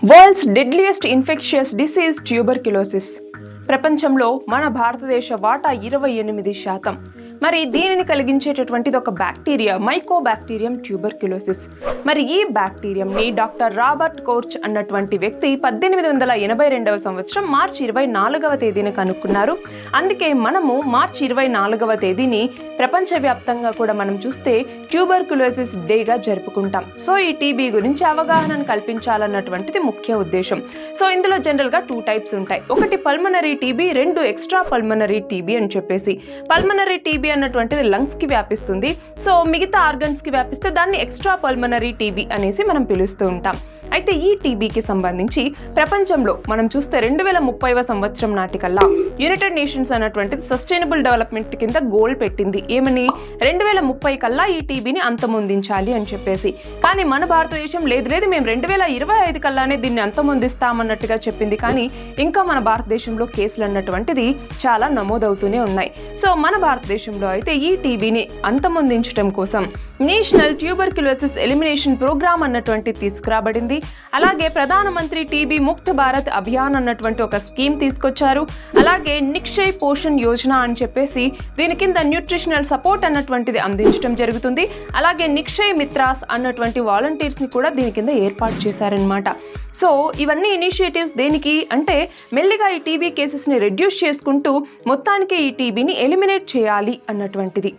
World's deadliest infectious disease tuberculosis. ప్రపంచంలో మన భారతదేశ వాటా 28%. మరి దీనిని కలిగించేటటువంటిది ఒక బ్యాక్టీరియా, మైకోబాక్టీరియం ట్యూబర్క్యులోసిస్. మరి ఈ బ్యాక్టీరియంని డాక్టర్ రాబర్ట్ కోర్చ్ అన్నటువంటి వ్యక్తి 1882వ సంవత్సరం మార్చి 24వ తేదీన కనుక్కున్నారు. అందుకే మనము మార్చి 24వ తేదీని ప్రపంచవ్యాప్తంగా కూడా మనం చూస్తే ట్యూబర్క్యులోసిస్ డేగా జరుపుకుంటాం. సో ఈ టీబీ గురించి అవగాహనను కల్పించాలన్నటువంటిది ముఖ్య ఉద్దేశం. సో ఇందులో జనరల్గా 2 టైప్స్ ఉంటాయి. ఒకటి pulmonary TB, 2 extra pulmonary TB అని చెప్పేసి. పల్మనరీ టీబీ అన్నటువంటిది లంగ్స్ కి వ్యాపిస్తుంది. సో మిగతా ఆర్గన్స్ కి వ్యాపిస్తే దాన్ని ఎక్స్ట్రా పల్మనరీ టీబీ అనేసి మనం పిలుస్తూ ఉంటాం. అయితే ఈ టీబీకి సంబంధించి ప్రపంచంలో మనం చూస్తే 2030వ సంవత్సరం నాటికల్లా యునైటెడ్ నేషన్స్ అన్నటువంటిది సస్టైనబుల్ డెవలప్మెంట్ కింద గోల్ పెట్టింది. ఏమని 2030 కల్లా ఈ టీబీని అంతమొందించాలి అని చెప్పేసి. కానీ మన భారతదేశం లేదు మేము 2025 కల్లానే దీన్ని అంతమొందిస్తామన్నట్టుగా చెప్పింది. కానీ ఇంకా మన భారతదేశంలో కేసులు అన్నటువంటిది చాలా నమోదవుతూనే ఉన్నాయి. సో మన భారతదేశంలో అయితే ఈ టీబీని అంతమొందించడం కోసం నేషనల్ ట్యూబర్క్యులోసిస్ ఎలిమినేషన్ ప్రోగ్రామ్ అన్నటువంటి తీసుకురాబడింది. అలాగే ప్రధానమంత్రి టీబీ ముక్త భారత్ అభియాన్ అన్నటువంటి ఒక స్కీమ్ తీసుకొచ్చారు. అలాగే నిక్షయ్ పోషణ్ యోజన అని చెప్పేసి దీని కింద న్యూట్రిషనల్ సపోర్ట్ అన్నటువంటిది అందించడం జరుగుతుంది. అలాగే నిక్షయ్ మిత్రాస్ అన్నటువంటి వాలంటీర్స్ ని కూడా దీని కింద ఏర్పాటు చేశారనమాట. సో ఇవన్నీ ఇనిషియేటివ్స్ దేనికి అంటే మెల్లిగా ఈ టీబీ కేసెస్ని రెడ్యూస్ చేసుకుంటూ మొత్తానికి ఈ టీబీని ఎలిమినేట్ చేయాలి అన్నటువంటిది.